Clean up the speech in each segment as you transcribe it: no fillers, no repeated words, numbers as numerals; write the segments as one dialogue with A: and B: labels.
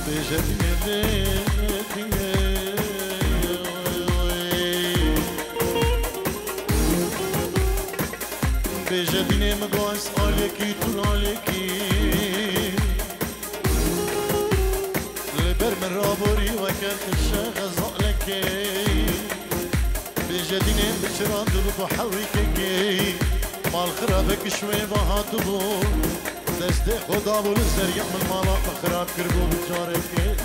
A: بجدینه مگاس آلکی تو آلکی لبر من رابوری و کرخش غزالکی بجدینه بچران دلو بحوی که مال خرابك شوي بهات بو دست خدا بول زريع من مالا خراب كربو بجارك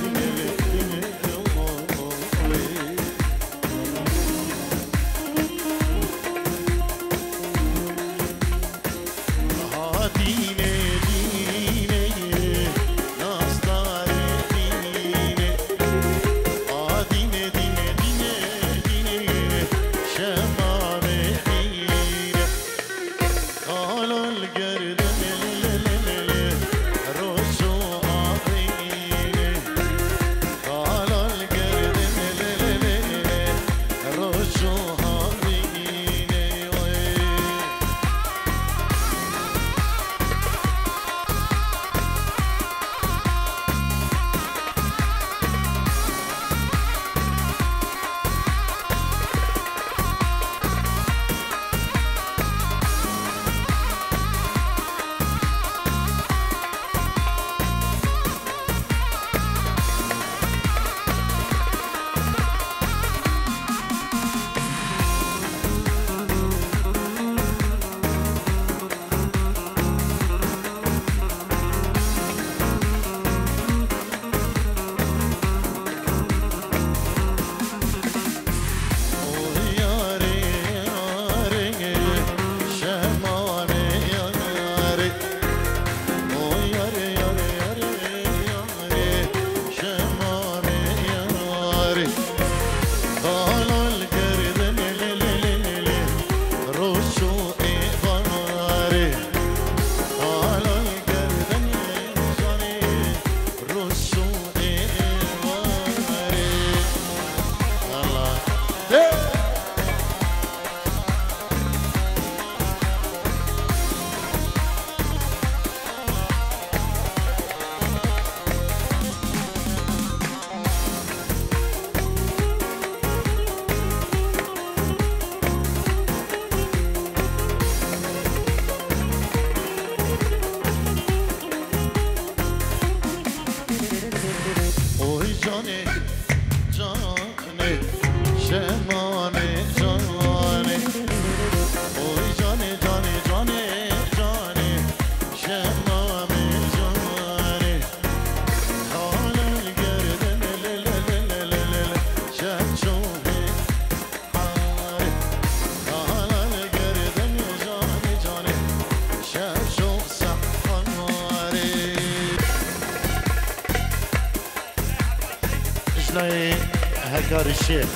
B: هكار الشيخ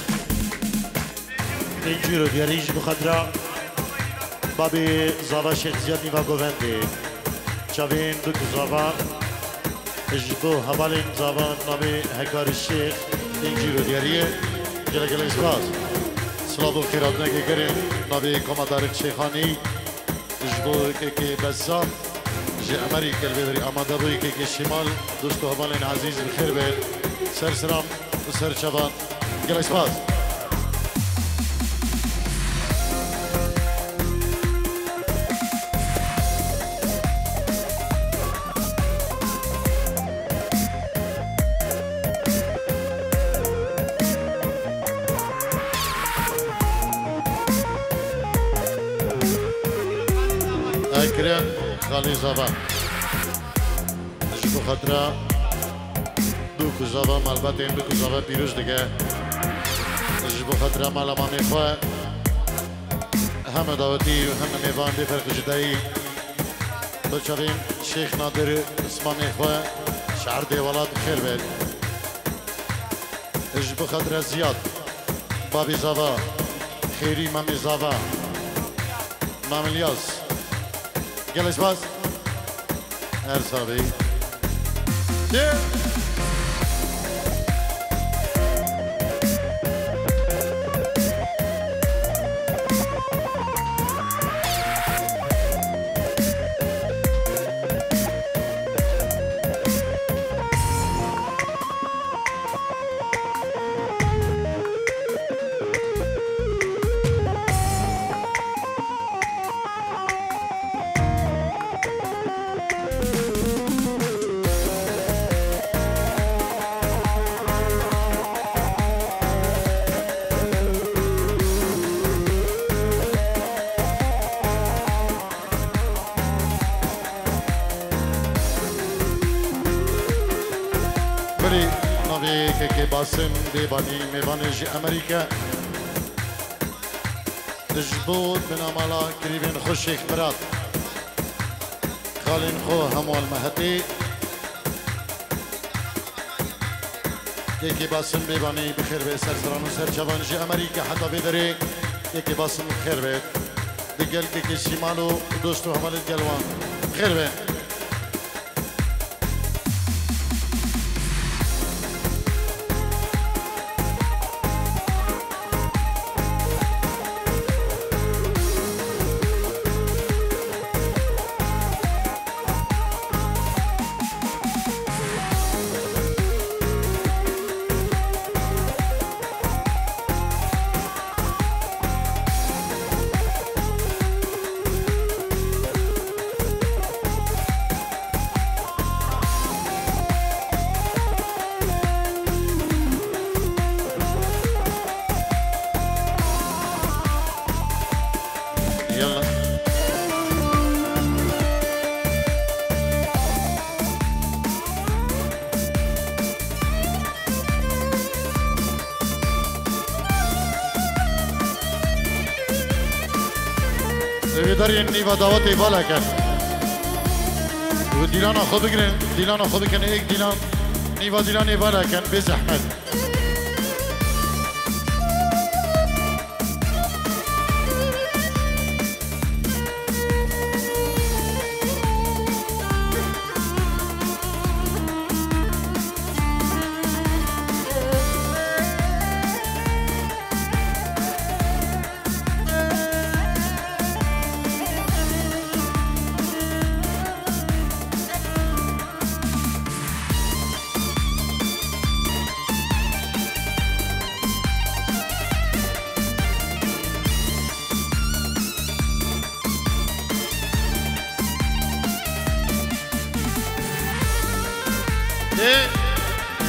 B: نجيرو دياريج بخدرة بابي زابا شيخ زياد نيفا غوفندي شابين دوك زابا اجبو هبالين زابا نامي هكار الشيخ نجيرو دياريه جلا جلا اسباز سلام الخيرات نجي كريم نامي كومادار الشيخاني اجبو كي بزام جي امريكا البدري امادابوي كي شمال دوستو هبالين عزيز الخير بيت سرسرام وسر شبان جلا اسباز اكرم خالي زبا جبو خطرة دوكو زبا مالباتين دوكو زبا بيروز دقا جبو خطرة مالا مامي خواه هم داوتي وهم ميوان دي فرق جدائي بچاوين شيخ نادر اسمامي خواه شعر دي ولاد خير بيت جبو خطرة زياد بابي زبا خيري مامي زبا مام الياس Gel Esbaz. Ersa Bey.
A: بلی نوی که باسم بیبانی میبانج امریکا دجبود بنامالا قریبین خوش اخبرات خالين خو همو المهدي يكي باسم بيباني بخير بيت سرسران وسر جوانجي امريكا حتى بدري يكي باسم بخير بيت دقل كي شمالو دوستو همال الجلوان بخير بيت داری نیو دعوت ایوالا کرد و دیلان خود بگیرن دیلان خود بکنه یک دیلان نیو دیلان ایوالا کرد به زحمت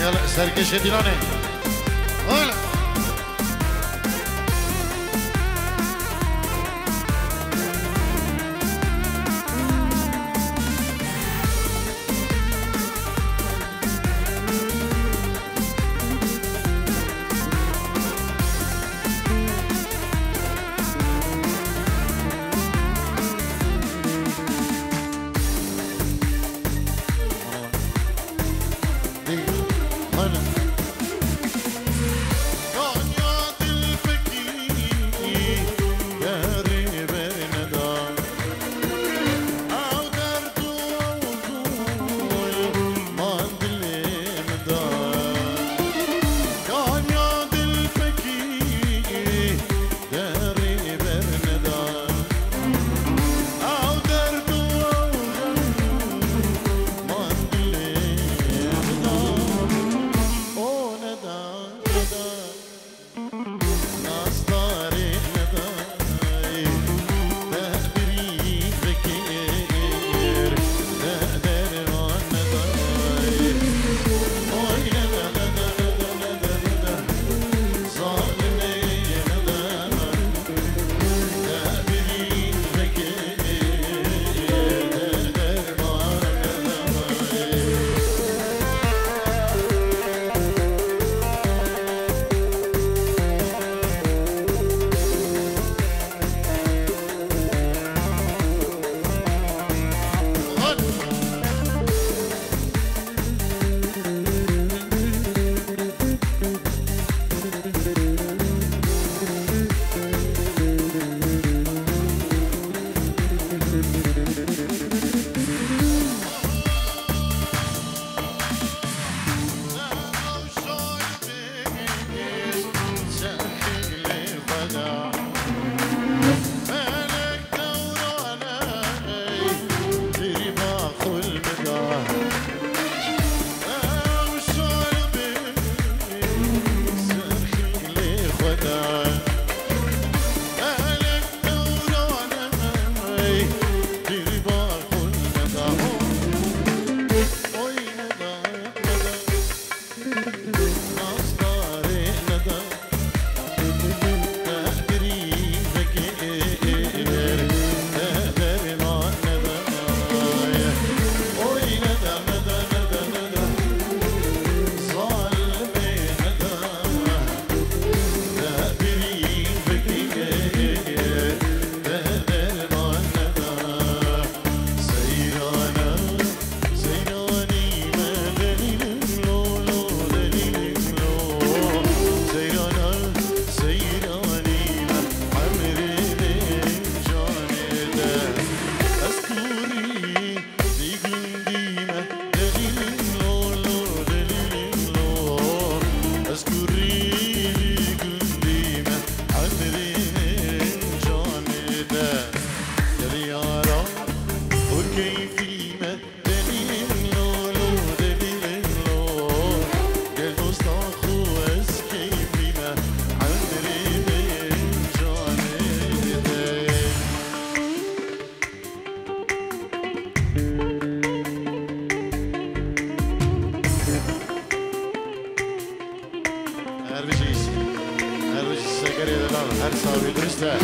A: يلا سركش ديلاني هلا هر بجيس هر بجيس سكري دلال هر صاحبي درسته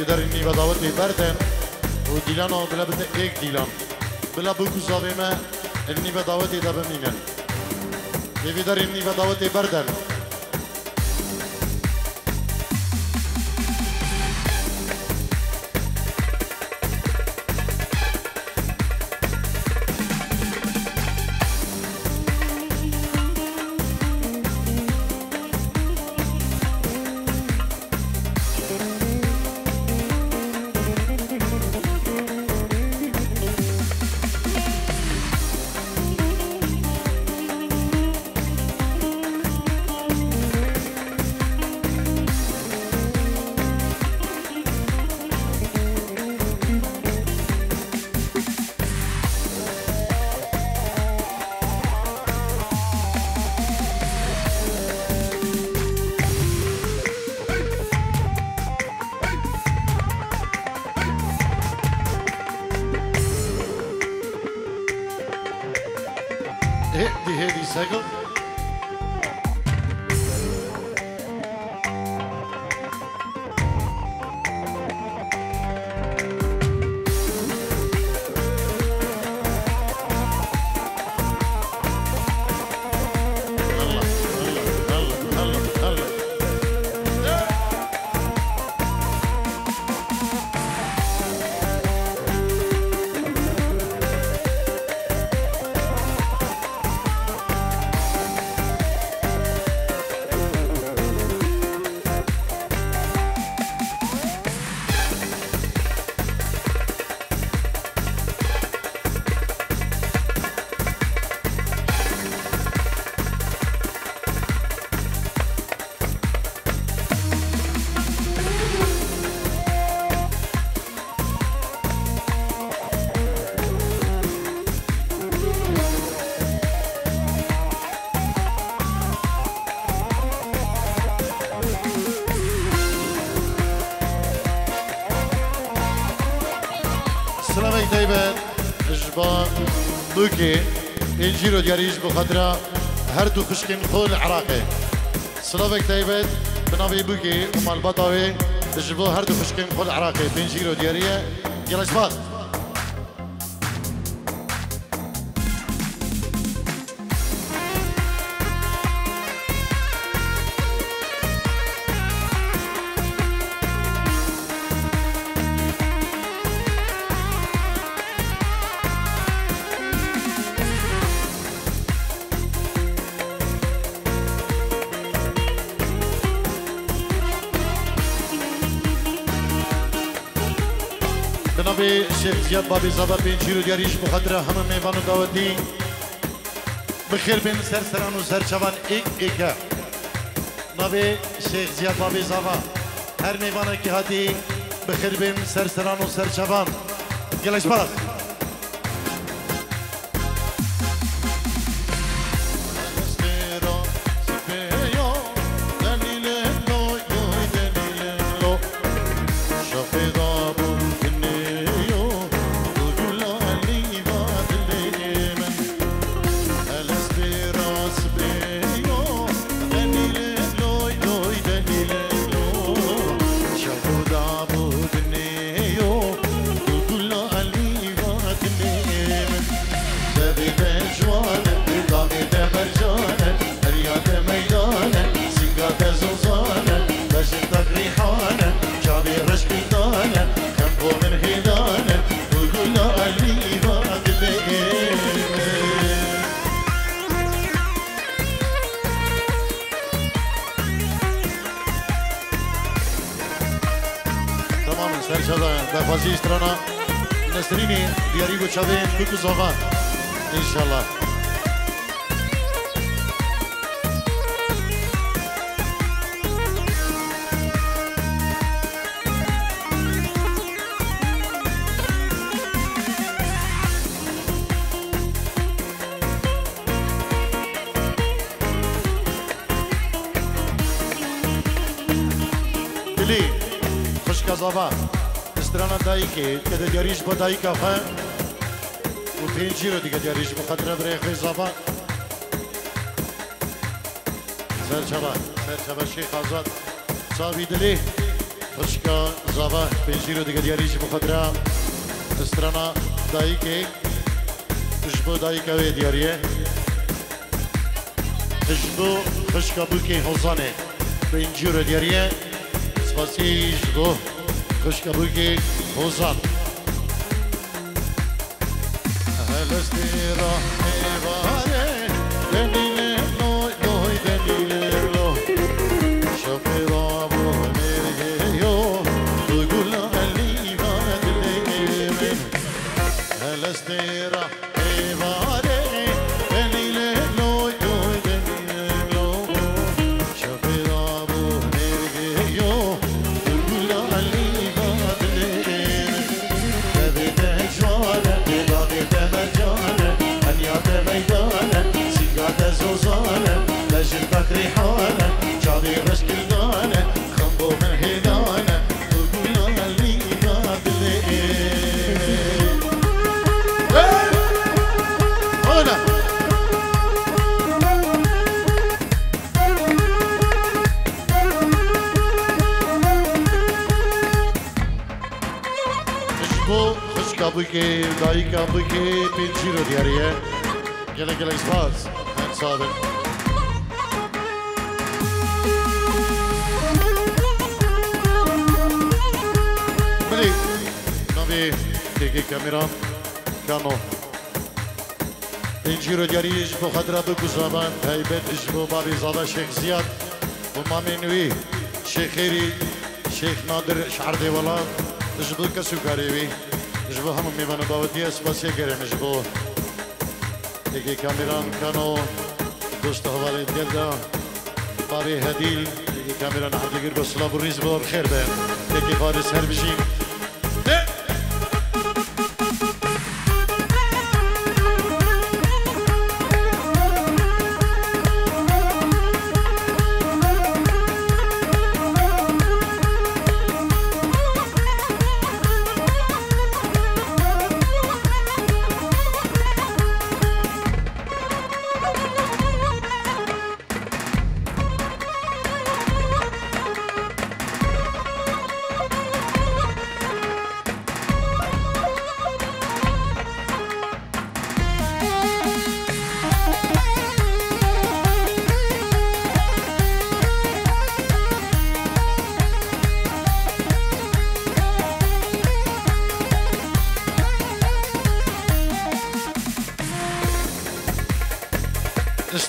B: داری نیو دعوتی بردن و دیلان ها بلا بده یک دیلان بلا بگو زاوی ما نیو دعوتی دا بمینن نیو داری نیو دعوتی بردن هدي سقف سلامك دايما جبا دوكي الجيرو دياليش بخاطر هردو خشكين خول عراقي سلامك دايما بنابي بوكي ومال بطاوي
A: جبو هر دو خشكين خود عراقي بنجيرو ديارية يلا شباب جناب شیخ زیاد بابی زادا پنجیرو دیاریش مخاطره همه میوان و دعوتی بخیر بین سر سران و سر چوان ایکه نبی شیخ زیاد بابی زادا هر میوانه که هاتی بخیر بین سر سران و سر چوان گلش باز بازی استرانا نسرینی دیاری گو چاوین بکو زاغان انشالله بلی خوشک زاغان استرانا دایی که دیاریش با دایی کافه و پینجی رو دیگه دیاریش بخاطره برای خوی زبان سرچبا شیخ آزاد صابی دلی خوشکا زبان پینجی رو دیگه دیاریش بخاطره استرانا دایی که اشبو دایی که دیاریه اشبو خوشکا بو که حوزانه پینجی رو دیاریه سپاسی اشبو خوشکبوکی حوزان هلستی راه میباره دلیل نوی دلیل رو شفی رابو مرگه یو تو گلا علی باد لیمن هلستی راه میباره دلیل نوی دلیل رو شفی رابو مرگه یو ريحانه شاضي بس كلدانه خنبو من هيدانه وقولنا اللي ما بالليل هنا اشبو خوش كابوكي داي كابوكي بنجيرو دياريه يلا يلا اسباز هان صابر تيجي كاميرا كانو انجيرو دياريش بخدرة بكو زمان هيبت اجبو بابي زادا شيخ زياد ومامي نوي شيخ خيري شيخ نادر شعر دي ولا اجبو كسو كاريوي اجبو هم ميبانو داودية سباسية كرين اجبو تيجي كاميرا كانو دوست هوالي ديالدا بابي هديل تيجي كاميرا نحن ديگر بسلاب الريز بو بخير بين تيجي فارس هربشين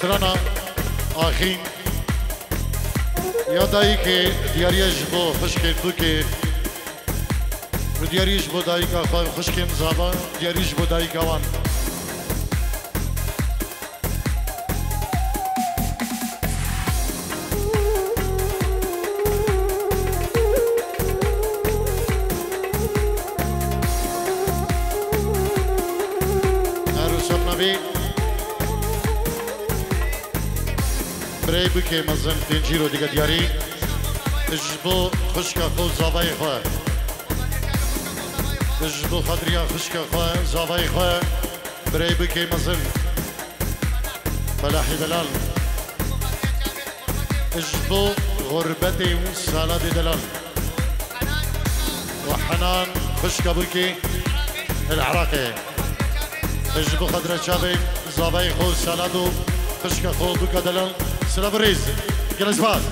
A: استرانا آخین یا دایی که دیاریش با خشکین تو که و دیاریش با دایی که خواه خشکین زبان دیاریش با دایی که وان برای بکه مزن تنجی رو دیگه دیاری اجبو خشکا خود زاوای خواه اجبو خدریا خشکا خواه زاوای خواه برای بکه مزن فلاحی بلال اجبو غربتي وسالاد دلال وحنان خشكا بكي العراقي اجبو خضرة شابي زاوي خو سالادو خشكا خو بكا دلال سلام الريز جلس باز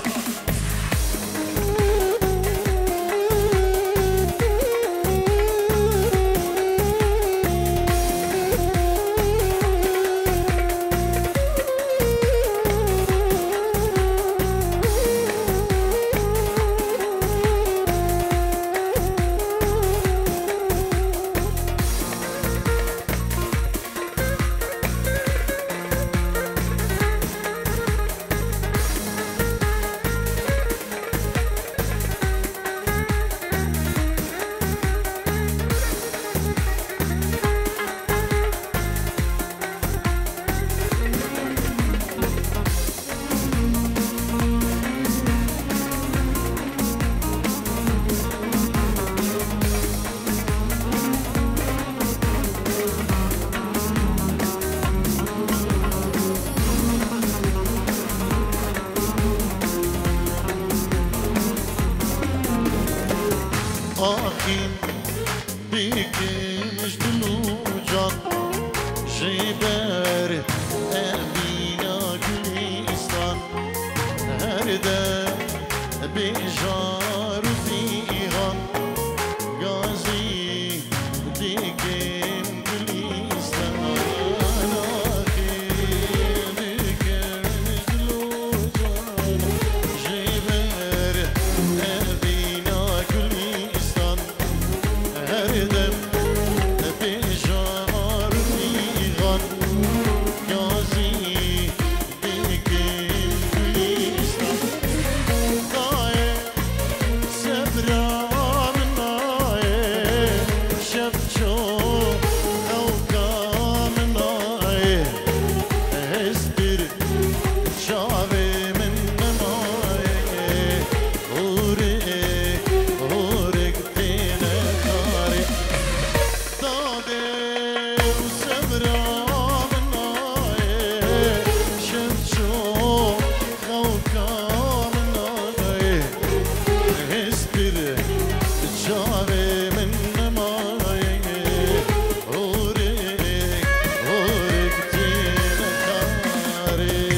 A: آخین بیکش دلو جان جیبر امینا گلیستان هر ده بیجار و دیغان گازی دیگن گلیستان آخین بیکش دلو جان جیبر امینا گلیستان هردم بیجار میغان گازی دیگه گلیستان نایه سبرام نایه شب چو اوکام نایه هستر شاوه من نمایه هورک تینه کاری داده و سبرام نایه شب چو خوکام نایه هستر شاوه من نمایه هورک تینه کاری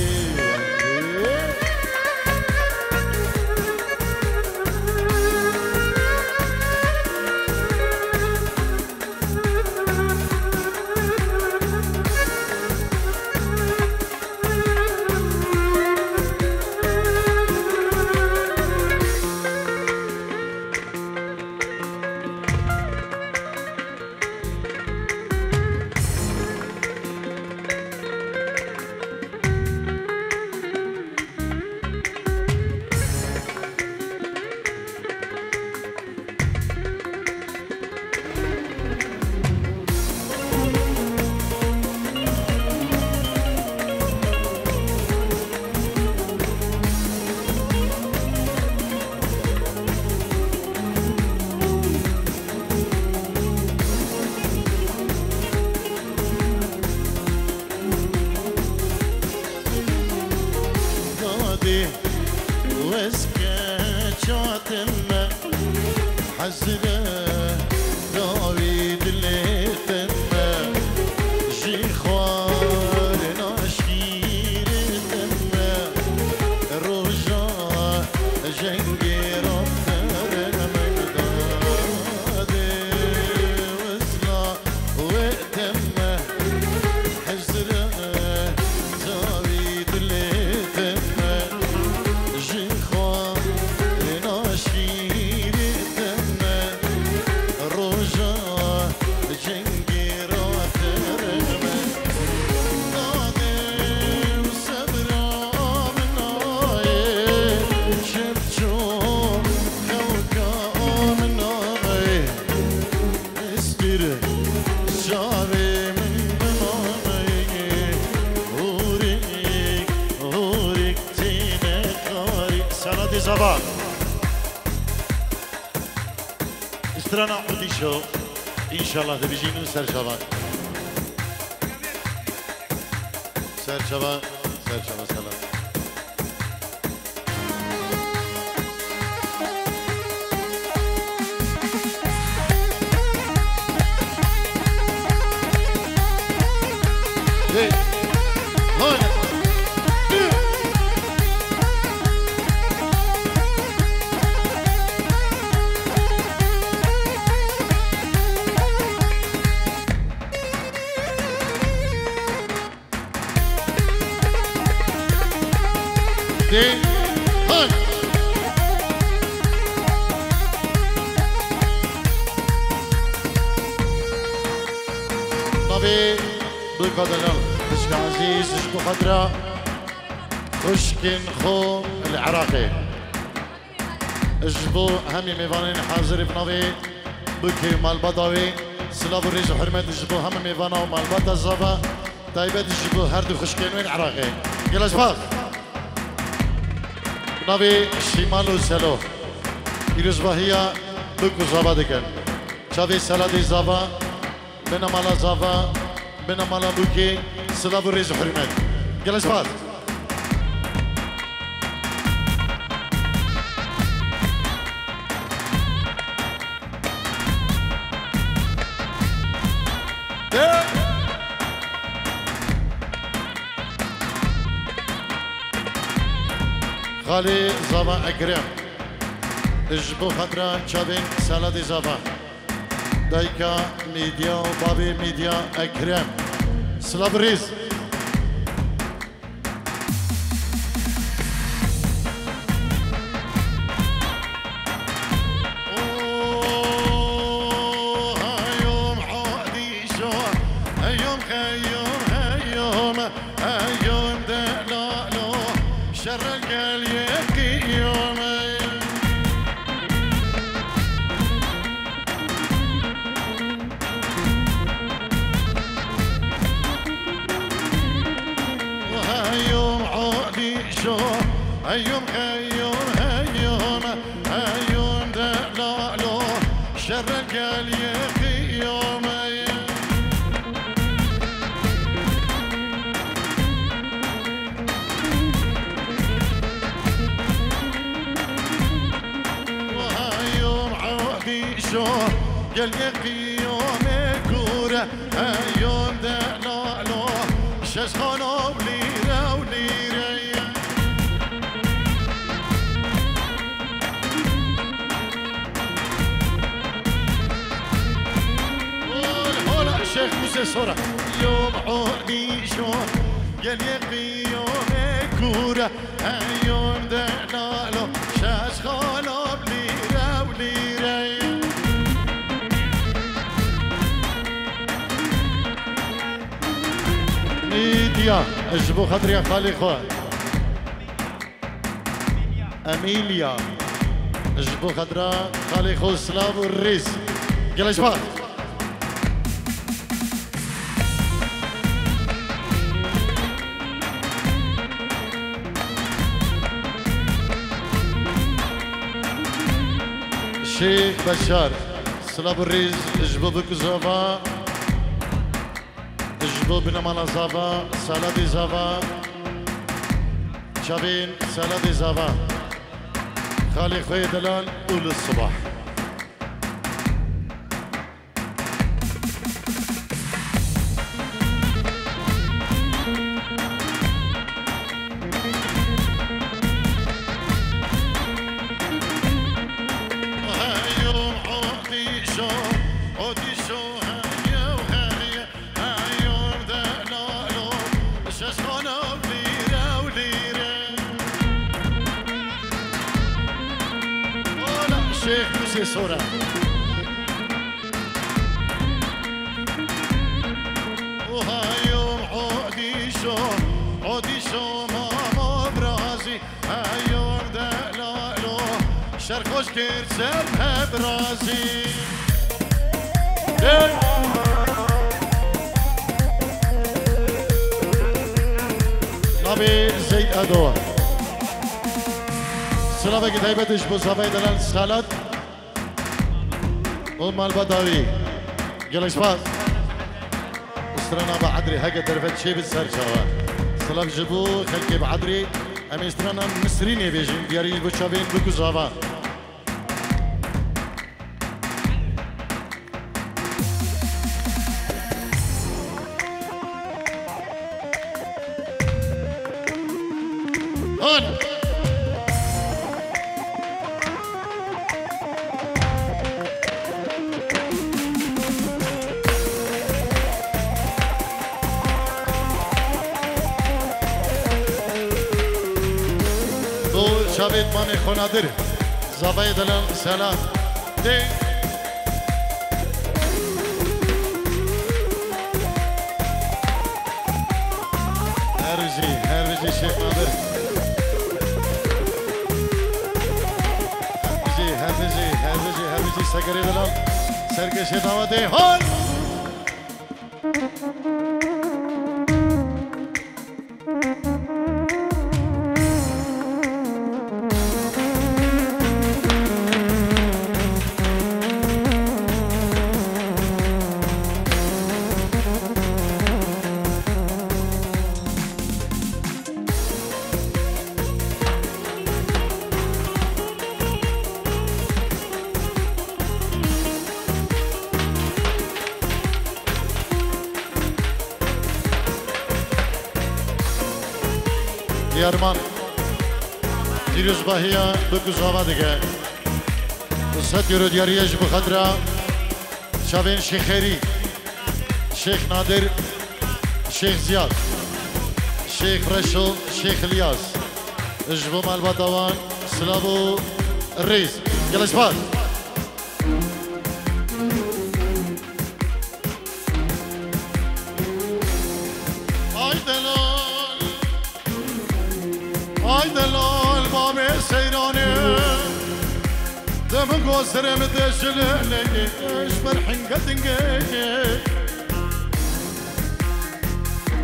A: دادي واسكاتشاتنا حزنا داويد ليتنا جي خوارنا شيرتنا روجا جنگي ربنا مقدادي وزنا وقتنا حزنا داويد
B: زبان استرانا عودی شو انشالله دبیجینو سر شبان سر شبان سلام نبي بقدر بشك عزيز شكو خضراء خشكن خو العراقي اجبو همي ميفانين حاضر بنبي بكي مال بدوي سلاب الريز وحرمت اجبو هم ميفانا ومال بدا الزبا طيبت اجبو هردو خشكن وين عراقي يلا شباب نبي شمال وسلو يروز بهيا بكو زبا دكن شابي سلادي زبا بنا مالا زبا بنا مالا بوكي سلاب الريز وحرمت يلا شباب خالي زبا أكرم اجبو خطرة شابين سالادي زبا دايكا ميديا وبابي ميديا أكرم سلابريز هيوم دلالو شرق اليقي يومي وهيوم عودي شو اليقي يومي كورة هيوم دلالو ششخانو بليرة وليرة شيخ موسى صورة يوم عودي شون يليقي يوم كورة يوم دلالو شاش خالو بليرة وليرة ميديا اجبو خاطري يا خالي خوان اميليا اجبو خاطرا خالي خو سلام والريس يلا شباب شيخ بشار سلاب الريز اجبو بكو زافا اجبو بنمانا زافا سالادي زافا شابين سالادي زافا خالي خوي دلال طول الصباح شيخ موسى صورة وهايوم عودي شو ماما برازي هايوم دلالو شرخوش كير سبها برازي نبي زي أدوه
A: سلامة كتايبتش بوصفاي دلال سالات ومال بداوي يلا شباب استرانا بعدري هكا ترفت شي بالسر شوا سلام جبو خلقي بعدري ام استرانا مصريني بيجين دياري بوشابين بكوزافا هون شابيت ماني خنادر زبايد السلام دي هرجي شيخ نادر هرجي سكري دلال سرقشي دعوتي هون Diyarman Diriz Bahiya Bukuzava dige Usat yürü diyariyej bu khadra Şavin Şekheri Şeyh Nadir Şeyh Ziyad Şeyh Reşul Şeyh İlyas Jbum Albadavan Slavu Reis Yalla şbaz دلال باب سيراني دم قصر متشلني اشبر حنقتني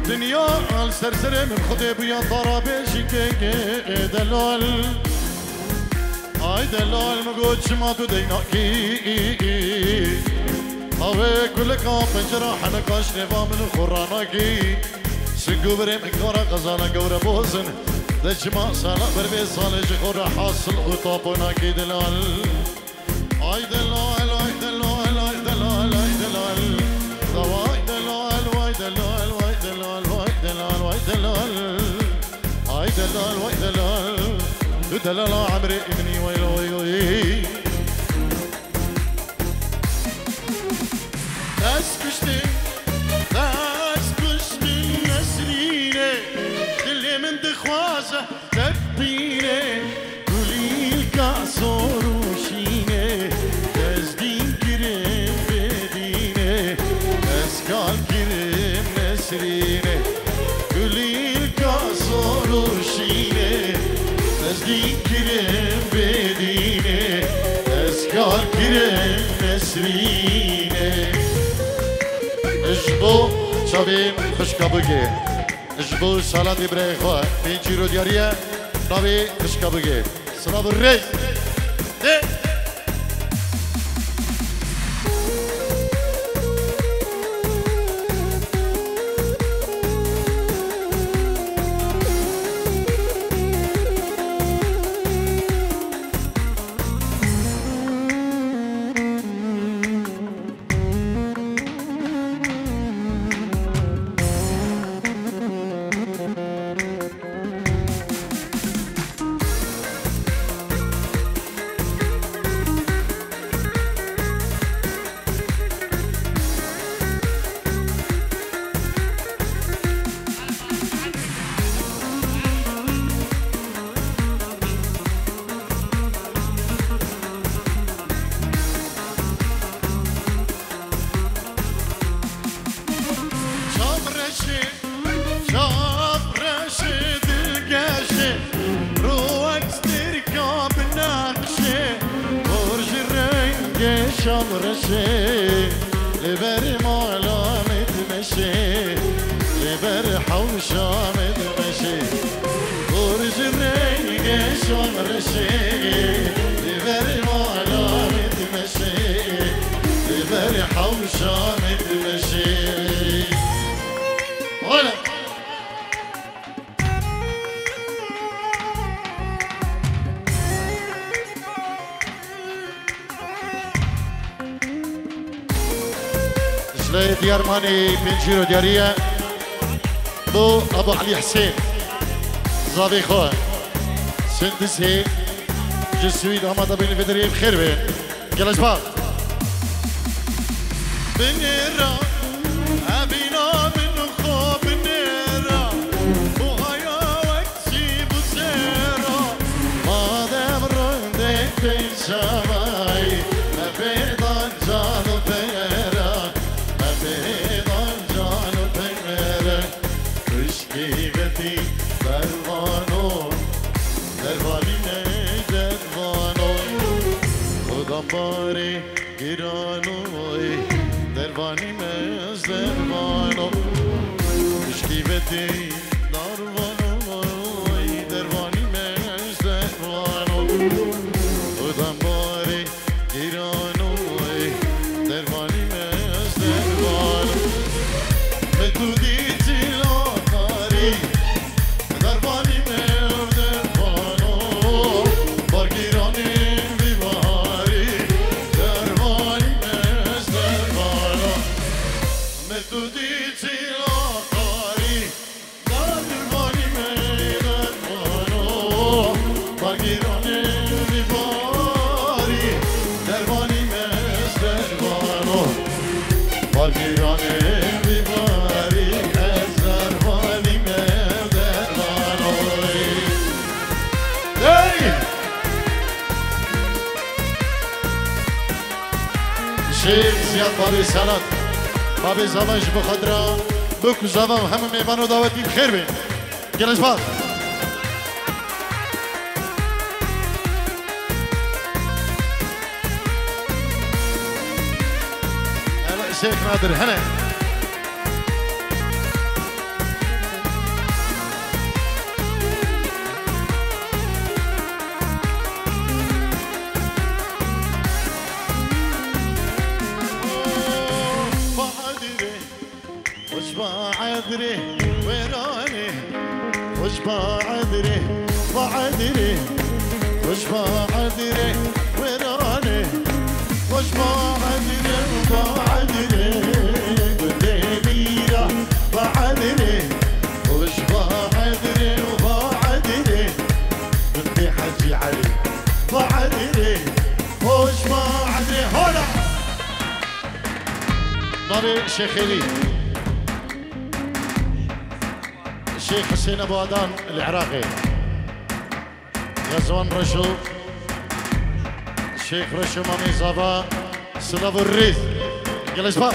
A: دنيا السرسر من خدي بيا طرابيشك دلال اي دلال مقود شما تديناكي هاوي كل كام بنجرا حنكاش نفا من خوراناكي سقو بريم اكورا قزانا قورا بوزن دجما سالا بربي صالج خورا حاصل وطابونا كي دلال اي دلال اي دلال اي دلال اي دلال واي دلال واي دلال واي دلال واي دلال واي دلال اي دلال واي دلال دلال عمري ابني ويلو ويلوي ناس كشتي نسريني دلي من دخوازة تبيني قولي الكاسور وشيني تزدين كريم بديني اسكال كريم نسريني قولي الكاسور وشيني تزدين كريم بديني اسكال كريم نسريني اجبو شابين خشكابوكي اجبو سالات ابراهيم بينجي رو دياريه نبي خشكابوكي سلام الرئيس شام رشي لبر مالا متمشي لبر حوشا متمشي برج الرنگ شون رشي لبري معلام تمشي لبري حوشام تمشي ولا جلي ديار ماني بنجيرو ديارية بو أبو علي حسين زابي خواه سندسي جسوي دامادا بين الفدرية بخير بين جلس باق بنيرا أبينا من خواب بنيرا وهايا وكسي بسيرا ما دام رندك بين شماي ما بيضان جانو بيرا ما بيضان جانو بيرا رشكي بتي دربانو دربانی دربانوی خدا باری گیرانوی دربانی مز دربانو مشکیبتی دربانوی دربانی مز دربانو خدا باری گیرانوی دربانی مز دربانو متودی تیلاتاری دربانی شیخ زیاد بابی سلام بابی زمانش بخدرا بکو زمان همه میبان و دعوتی بخیر بین گلش باز شیخ نادر هنه بعدري ويراني وش بعدري بعدري وش بعدري ويراني وش بعدري بعدري قديميرة بعدري وش بعدري وبعدري بدي حجي علي بعدري وش بعدري هلا نبي شيخيلي الشيخ حسين ابو ادان العراقي غزوان رشو الشيخ رشو مامي زابا سلافو الريث جلس بقى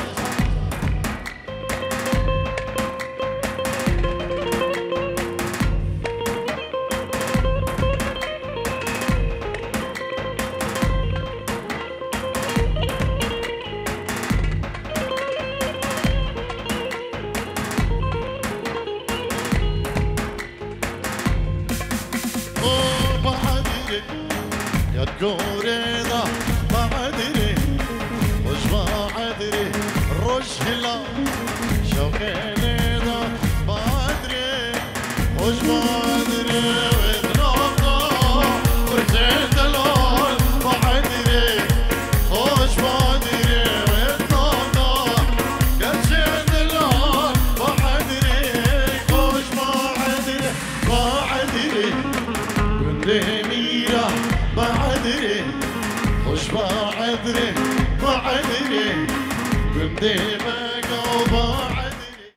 A: قوريضة بعدري وش بعدري رش هلا شوقينيضة بعدري وش بعدري وذنوضة ورجعت الأول بعدري وش بعدري وذنوضة قرجعت الأول بعدري وش بعدري بعدري قنديميرة بعدري وش بعدري بعدري قنديميرة